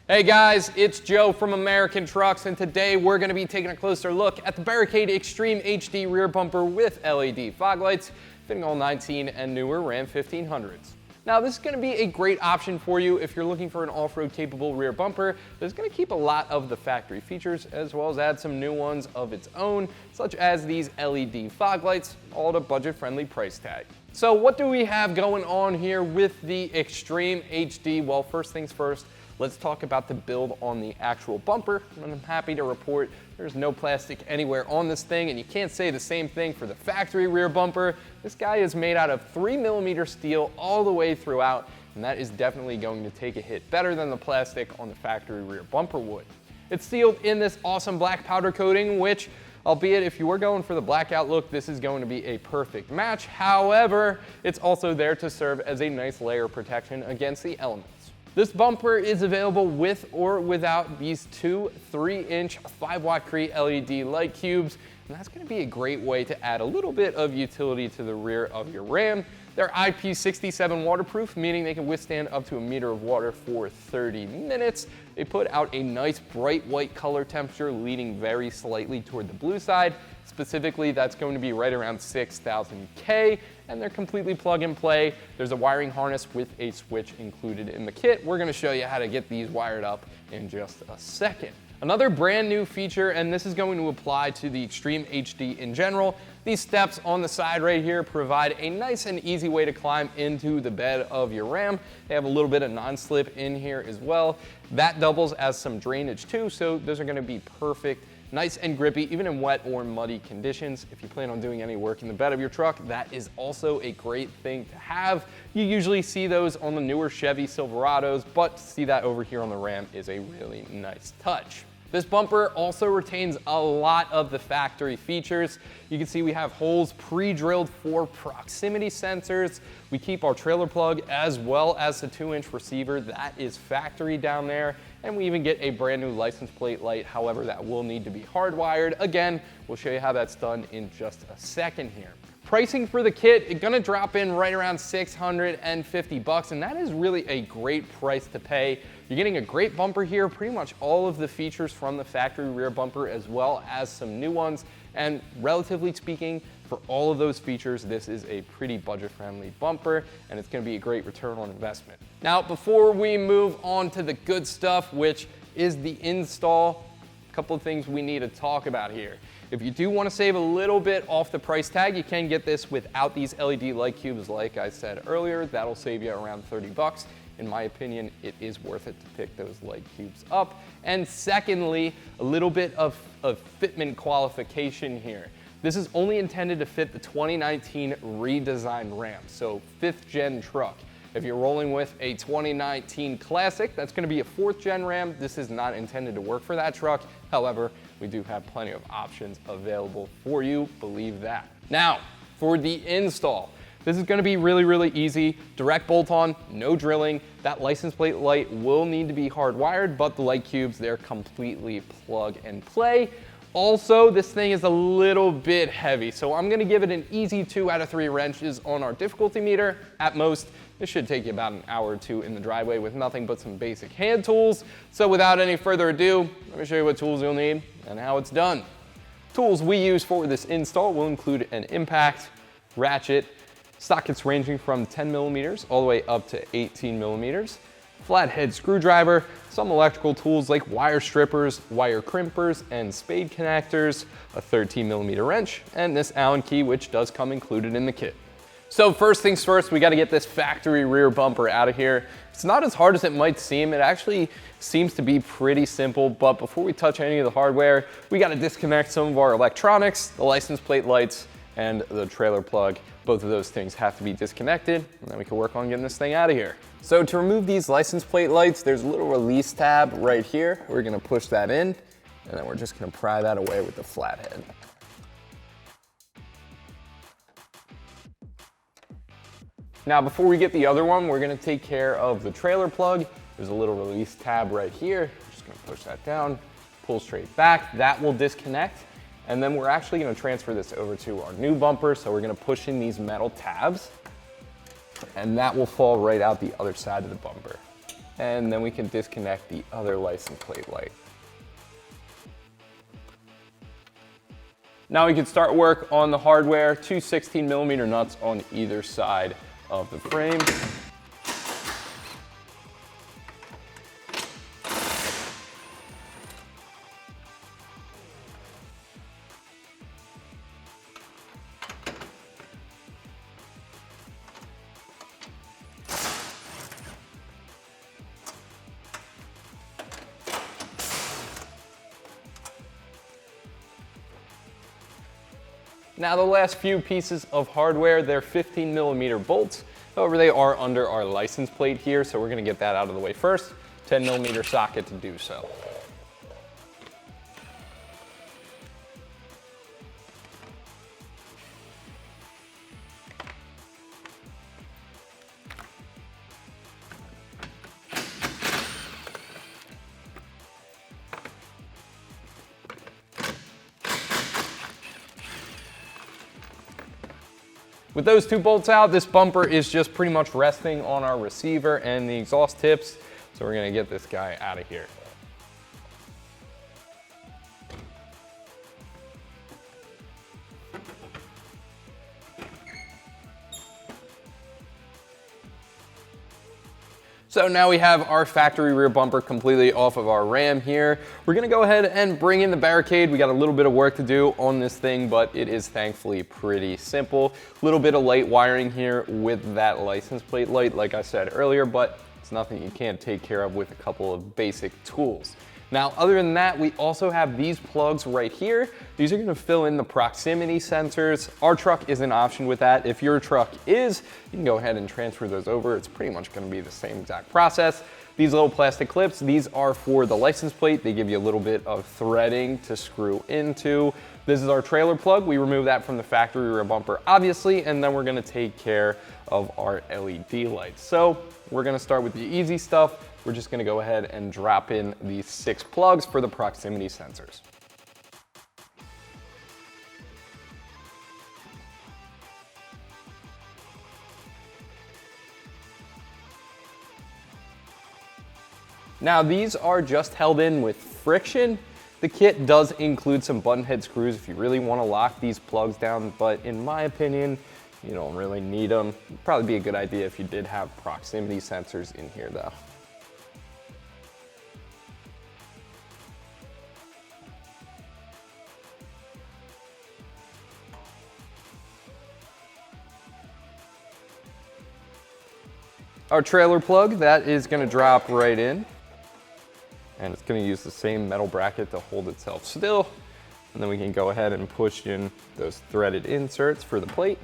Hey guys, it's Joe from American Trucks, and today we're going to be taking a closer look at the Barricade Extreme HD rear bumper with LED fog lights, fitting all 19 and newer Ram 1500s. Now this is going to be a great option for you if you're looking for an off-road capable rear bumper that's going to keep a lot of the factory features as well as add some new ones of its own, such as these LED fog lights, all at a budget-friendly price tag. So what do we have going on here with the Extreme HD? Well, first things first, let's talk about the build on the actual bumper. And I'm happy to report there's no plastic anywhere on this thing, and you can't say the same thing for the factory rear bumper. This guy is made out of 3mm steel all the way throughout, and that is definitely going to take a hit better than the plastic on the factory rear bumper would. It's sealed in this awesome black powder coating, which, albeit if you were going for the blackout look, this is going to be a perfect match. However, it's also there to serve as a nice layer of protection against the elements. This bumper is available with or without these two 3-inch 5-watt Cree LED light cubes, and that's going to be a great way to add a little bit of utility to the rear of your Ram. They're IP67 waterproof, meaning they can withstand up to a meter of water for 30 minutes. They put out a nice bright white color temperature, leaning very slightly toward the blue side. Specifically, that's going to be right around 6,000 K, and they're completely plug and play. There's a wiring harness with a switch included in the kit. We're going to show you how to get these wired up in just a second. Another brand new feature, and this is going to apply to the Extreme HD in general, these steps on the side right here provide a nice and easy way to climb into the bed of your Ram. They have a little bit of non-slip in here as well. That doubles as some drainage too, so those are going to be perfect. Nice and grippy, even in wet or muddy conditions. If you plan on doing any work in the bed of your truck, that is also a great thing to have. You usually see those on the newer Chevy Silverados, but to see that over here on the Ram is a really nice touch. This bumper also retains a lot of the factory features. You can see we have holes pre-drilled for proximity sensors. We keep our trailer plug as well as the 2-inch receiver. That is factory down there. And we even get a brand new license plate light. However, that will need to be hardwired. Again, we'll show you how that's done in just a second here. Pricing for the kit, it's gonna drop in right around $650, and that is really a great price to pay. You're getting a great bumper here, pretty much all of the features from the factory rear bumper as well as some new ones, and relatively speaking, for all of those features, this is a pretty budget-friendly bumper, and it's gonna be a great return on investment. Now, before we move on to the good stuff, which is the install, a couple of things we need to talk about here. If you do want to save a little bit off the price tag, you can get this without these LED light cubes like I said earlier. That'll save you around $30. In my opinion, it is worth it to pick those light cubes up. And secondly, a little bit of fitment qualification here. This is only intended to fit the 2019 redesigned Ram, so 5th gen truck. If you're rolling with a 2019 Classic, that's going to be a 4th gen Ram. This is not intended to work for that truck. However, we do have plenty of options available for you, believe that. Now, for the install, this is going to be really, really easy. Direct bolt on, no drilling. That license plate light will need to be hardwired, but the light cubes, they're completely plug and play. Also, this thing is a little bit heavy, so I'm going to give it an easy 2 out of 3 wrenches on our difficulty meter. At most, this should take you about an hour or two in the driveway with nothing but some basic hand tools. So without any further ado, let me show you what tools you'll need and how it's done. Tools we use for this install will include an impact, ratchet, sockets ranging from 10mm all the way up to 18mm, flathead screwdriver, some electrical tools like wire strippers, wire crimpers, and spade connectors, a 13mm wrench, and this Allen key, which does come included in the kit. So first things first, we got to get this factory rear bumper out of here. It's not as hard as it might seem. It actually seems to be pretty simple, but before we touch any of the hardware, we got to disconnect some of our electronics, the license plate lights, and the trailer plug. Both of those things have to be disconnected, and then we can work on getting this thing out of here. So to remove these license plate lights, there's a little release tab right here. We're going to push that in, and then we're just going to pry that away with the flathead. Now, before we get the other one, we're gonna take care of the trailer plug. There's a little release tab right here. I'm just gonna push that down, pull straight back. That will disconnect. And then we're actually gonna transfer this over to our new bumper. So we're gonna push in these metal tabs, and that will fall right out the other side of the bumper. And then we can disconnect the other license plate light. Now we can start work on the hardware, two 16mm nuts on either side of the frame. Now the last few pieces of hardware, they're 15mm bolts. However, they are under our license plate here, so we're gonna get that out of the way first. 10mm socket to do so. With those two bolts out, this bumper is just pretty much resting on our receiver and the exhaust tips. So we're gonna get this guy out of here. So now we have our factory rear bumper completely off of our Ram here. We're gonna go ahead and bring in the Barricade. We got a little bit of work to do on this thing, but it is thankfully pretty simple. A little bit of light wiring here with that license plate light, like I said earlier, but it's nothing you can't take care of with a couple of basic tools. Now, other than that, we also have these plugs right here. These are gonna fill in the proximity sensors. Our truck is an option with that. If your truck is, you can go ahead and transfer those over. It's pretty much gonna be the same exact process. These little plastic clips, these are for the license plate. They give you a little bit of threading to screw into. This is our trailer plug. We remove that from the factory rear bumper, obviously, and then we're gonna take care of our LED lights. So we're gonna start with the easy stuff. We're just gonna go ahead and drop in these 6 plugs for the proximity sensors. Now these are just held in with friction. The kit does include some button head screws if you really wanna lock these plugs down, but in my opinion, you don't really need them. It'd probably be a good idea if you did have proximity sensors in here though. Our trailer plug, that is gonna drop right in. And it's gonna use the same metal bracket to hold itself still. And then we can go ahead and push in those threaded inserts for the plate.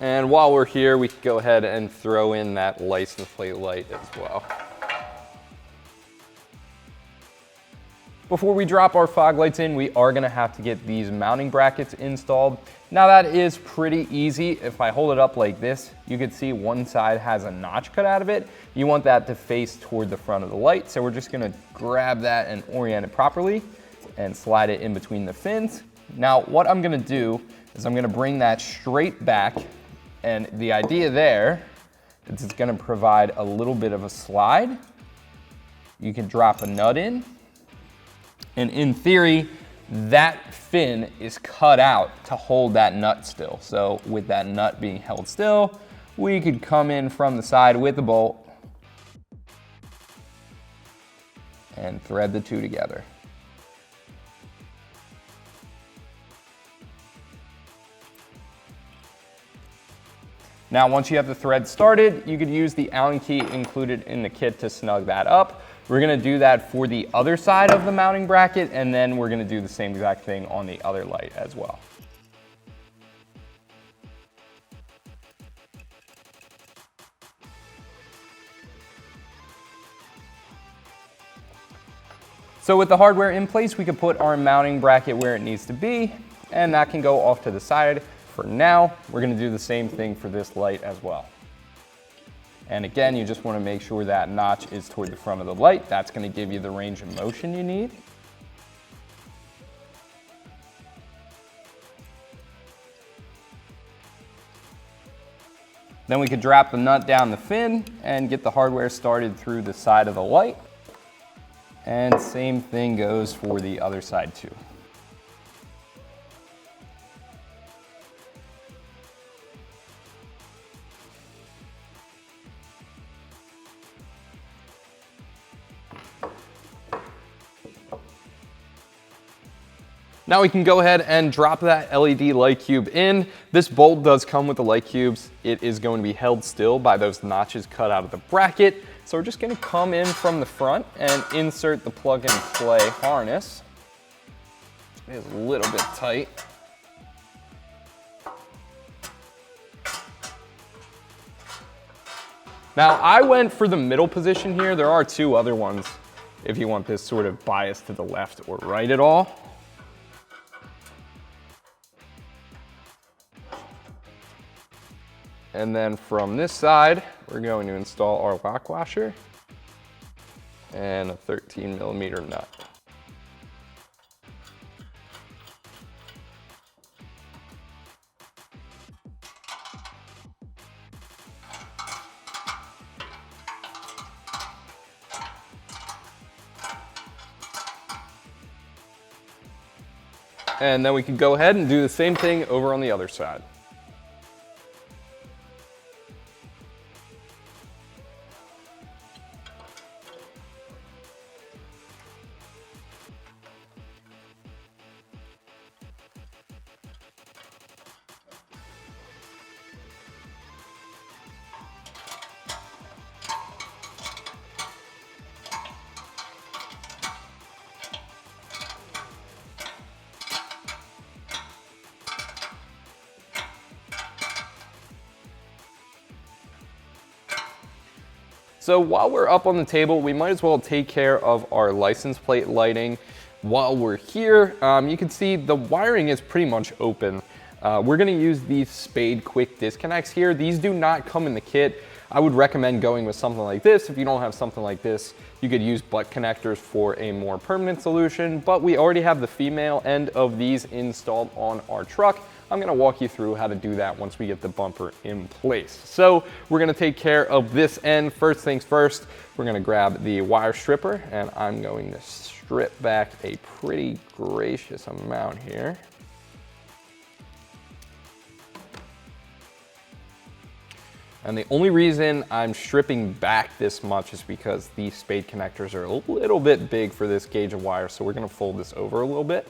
And while we're here, we can go ahead and throw in that license plate light as well. Before we drop our fog lights in, we are gonna have to get these mounting brackets installed. Now that is pretty easy. If I hold it up like this, you can see one side has a notch cut out of it. You want that to face toward the front of the light. So we're just gonna grab that and orient it properly and slide it in between the fins. Now what I'm gonna do is I'm gonna bring that straight back, and the idea there is it's gonna provide a little bit of a slide. You can drop a nut in. And in theory, that fin is cut out to hold that nut still. So with that nut being held still, we could come in from the side with the bolt and thread the two together. Now, once you have the thread started, you could use the Allen key included in the kit to snug that up. We're gonna do that for the other side of the mounting bracket, and then we're gonna do the same exact thing on the other light as well. So with the hardware in place, we can put our mounting bracket where it needs to be, and that can go off to the side. For now, we're gonna do the same thing for this light as well. And again, you just wanna make sure that notch is toward the front of the light. That's gonna give you the range of motion you need. Then we could drop the nut down the fin and get the hardware started through the side of the light. And same thing goes for the other side too. Now we can go ahead and drop that LED light cube in. This bolt does come with the light cubes. It is going to be held still by those notches cut out of the bracket. So we're just going to come in from the front and insert the plug and play harness. It is a little bit tight. Now I went for the middle position here. There are two other ones if you want this sort of bias to the left or right at all. And then from this side, we're going to install our lock washer and a 13mm nut. And then we can go ahead and do the same thing over on the other side. So while we're up on the table, we might as well take care of our license plate lighting. While we're here, you can see the wiring is pretty much open. We're gonna use these Spade quick disconnects here. These do not come in the kit. I would recommend going with something like this. If you don't have something like this, you could use butt connectors for a more permanent solution, but we already have the female end of these installed on our truck. I'm gonna walk you through how to do that once we get the bumper in place. So we're gonna take care of this end. First things first, we're gonna grab the wire stripper and I'm going to strip back a pretty gracious amount here. And the only reason I'm stripping back this much is because these Spade connectors are a little bit big for this gauge of wire, so we're gonna fold this over a little bit.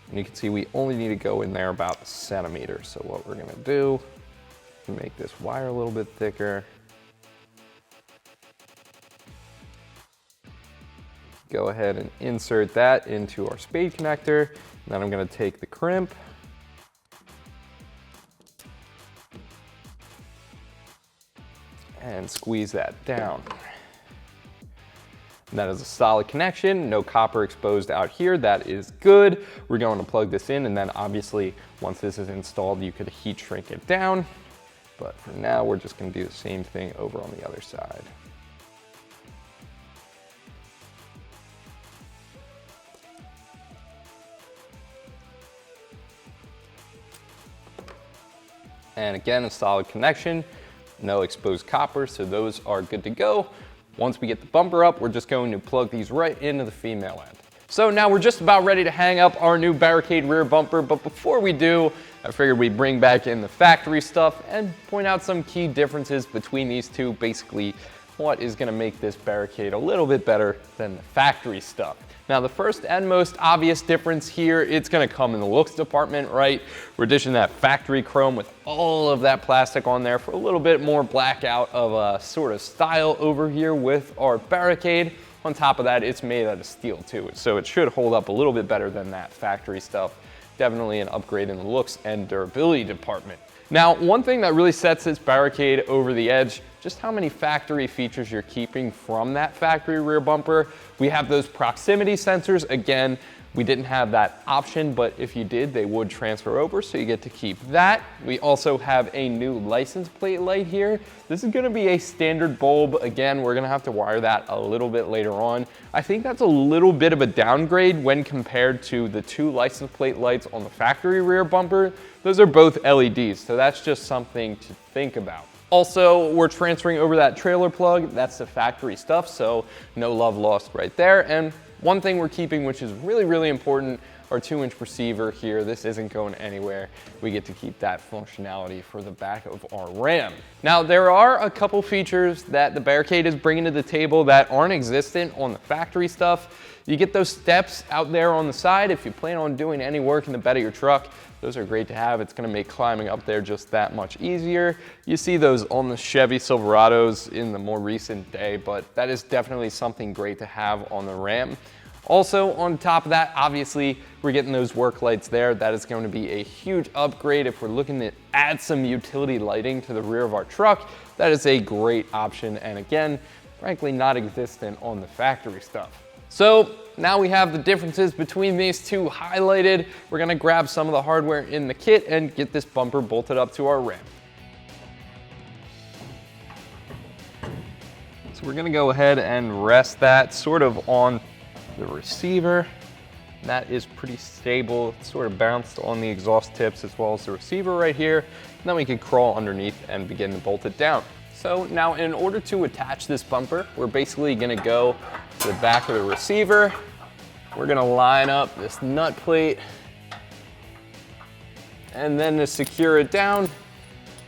And you can see we only need to go in there about a centimeter. So what we're gonna do is make this wire a little bit thicker. Go ahead and insert that into our Spade connector. And then I'm gonna take the crimp and squeeze that down. And that is a solid connection, no copper exposed out here, that is good. We're going to plug this in and then obviously once this is installed, you could heat shrink it down. But for now, we're just gonna do the same thing over on the other side. And again, a solid connection, no exposed copper, so those are good to go. Once we get the bumper up, we're just going to plug these right into the female end. So now we're just about ready to hang up our new Barricade rear bumper, but before we do, I figured we'd bring back in the factory stuff and point out some key differences between these two, basically what is gonna make this Barricade a little bit better than the factory stuff. Now the first and most obvious difference here, it's gonna come in the looks department, right? We're dishing that factory chrome with all of that plastic on there for a little bit more blackout of a sort of style over here with our Barricade. On top of that, it's made out of steel too, so it should hold up a little bit better than that factory stuff. Definitely an upgrade in the looks and durability department. Now, one thing that really sets this Barricade over the edge, just how many factory features you're keeping from that factory rear bumper. We have those proximity sensors. Again, We didn't have that option, but if you did, they would transfer over, so you get to keep that. We also have a new license plate light here. This is gonna be a standard bulb. Again, we're gonna have to wire that a little bit later on. I think that's a little bit of a downgrade when compared to the 2 license plate lights on the factory rear bumper. Those are both LEDs, so that's just something to think about. Also, we're transferring over that trailer plug. That's the factory stuff, so no love lost right there. And one thing we're keeping, which is really, really important, our 2-inch receiver here. This isn't going anywhere. We get to keep that functionality for the back of our Ram. Now, there are a couple features that the Barricade is bringing to the table that aren't existent on the factory stuff. You get those steps out there on the side if you plan on doing any work in the bed of your truck. Those are great to have. It's gonna make climbing up there just that much easier. You see those on the Chevy Silverados in the more recent day, but that is definitely something great to have on the Ram. Also, on top of that, obviously, we're getting those work lights there. That is going to be a huge upgrade if we're looking to add some utility lighting to the rear of our truck. That is a great option, and again, frankly, not existent on the factory stuff. So now we have the differences between these two highlighted. We're gonna grab some of the hardware in the kit and get this bumper bolted up to our Ram. So we're gonna go ahead and rest that sort of on the receiver. That is pretty stable. It's sort of bounced on the exhaust tips as well as the receiver right here. And then we can crawl underneath and begin to bolt it down. So now in order to attach this bumper, we're basically gonna go to the back of the receiver. We're gonna line up this nut plate. And then to secure it down,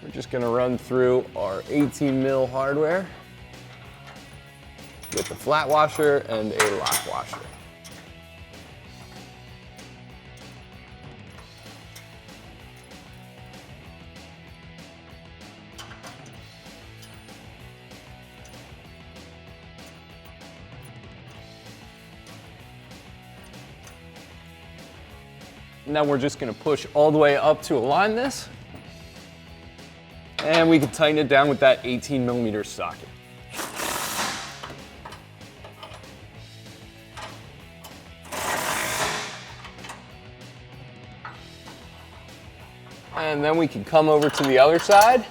we're just gonna run through our 18 mil hardware with the flat washer and a lock washer. Now we're just gonna push all the way up to align this. And we can tighten it down with that 18 millimeter socket. And then we can come over to the other side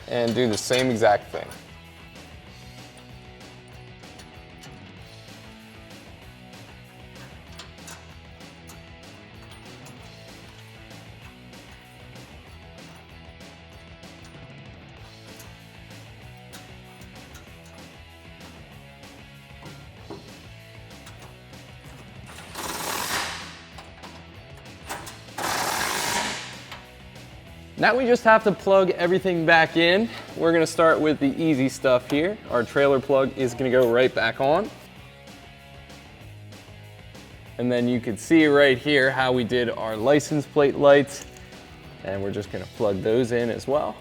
and do the same exact thing. Now we just have to plug everything back in. We're gonna start with the easy stuff here. Our trailer plug is gonna go right back on. And then you can see right here how we did our license plate lights. And we're just gonna plug those in as well.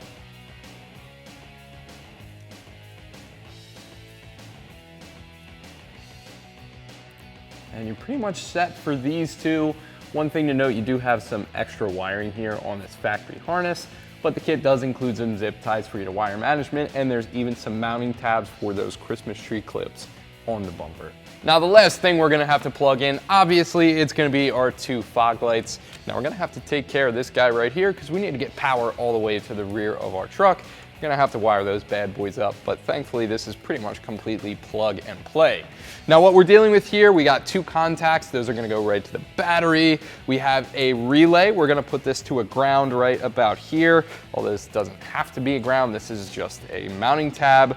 And you're pretty much set for these two. One thing to note, you do have some extra wiring here on this factory harness, but the kit does include some zip ties for you to wire management, and there's even some mounting tabs for those Christmas tree clips on the bumper. Now the last thing we're gonna have to plug in, obviously it's gonna be our 2 fog lights. Now we're gonna have to take care of this guy right here because we need to get power all the way to the rear of our truck. We're gonna have to wire those bad boys up, but thankfully this is pretty much completely plug and play. Now what we're dealing with here, we got 2 contacts. Those are gonna go right to the battery. We have a relay. We're gonna put this to a ground right about here. Although this doesn't have to be a ground, this is just a mounting tab.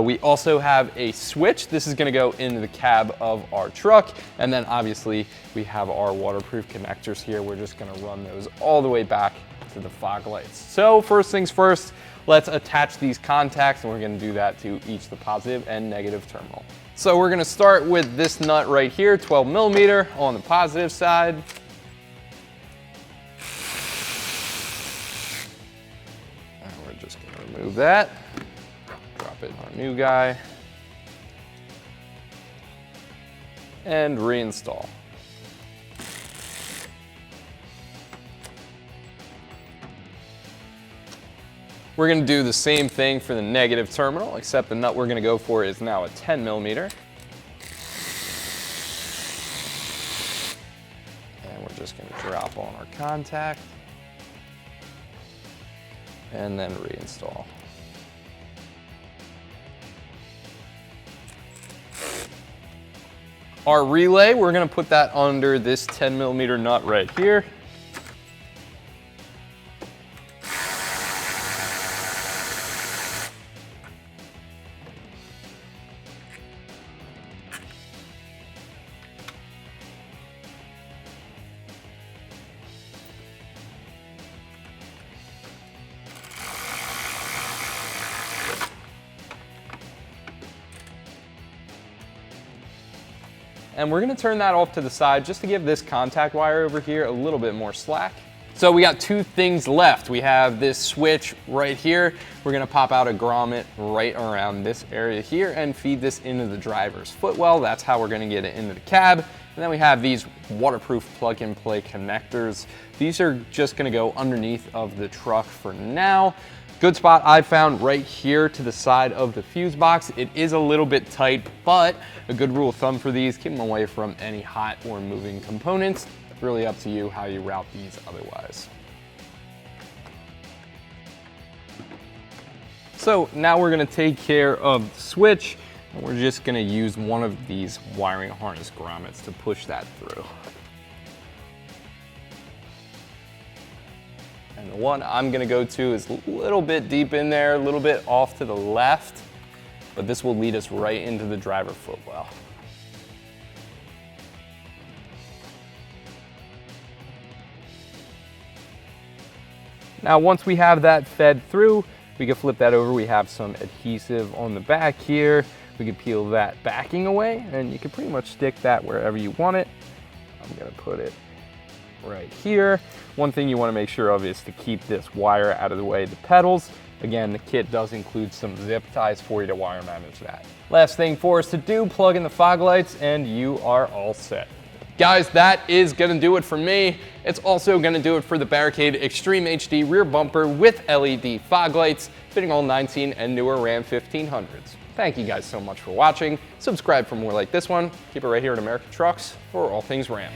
We also have a switch. This is gonna go into the cab of our truck. And then obviously we have our waterproof connectors here. We're just gonna run those all the way back to the fog lights. So first things first, let's attach these contacts, and we're gonna do that to each the positive and negative terminal. So we're gonna start with this nut right here, 12 millimeter on the positive side. And we're just gonna remove that, drop it in our new guy, and reinstall. We're gonna do the same thing for the negative terminal, except the nut we're gonna go for is now a 10 millimeter. pop on our contact, and then reinstall. Our relay, we're gonna put that under this 10mm nut right here. And we're gonna turn that off to the side just to give this contact wire over here a little bit more slack. So we got two things left. We have this switch right here. We're gonna pop out a grommet right around this area here and feed this into the driver's footwell. That's how we're gonna get it into the cab. And then we have these waterproof plug-and-play connectors. These are just gonna go underneath of the truck for now. Good spot I found right here to the side of the fuse box. It is a little bit tight, but a good rule of thumb for these, keep them away from any hot or moving components. It's really up to you how you route these otherwise. So now we're gonna take care of the switch, and we're just gonna use one of these wiring harness grommets to push that through. And the one I'm gonna go to is a little bit deep in there, a little bit off to the left, but this will lead us right into the driver footwell. Now, once we have that fed through, we can flip that over. We have some adhesive on the back here. We can peel that backing away, and you can pretty much stick that wherever you want it. I'm gonna put it right here. One thing you want to make sure of is to keep this wire out of the way of the pedals. Again, the kit does include some zip ties for you to wire manage that. Last thing for us to do, plug in the fog lights and you are all set. Guys, that is gonna do it for me. It's also gonna do it for the Barricade Extreme HD rear bumper with LED fog lights, fitting all 19 and newer Ram 1500s. Thank you guys so much for watching. Subscribe for more like this one. Keep it right here at American Trucks for all things Ram.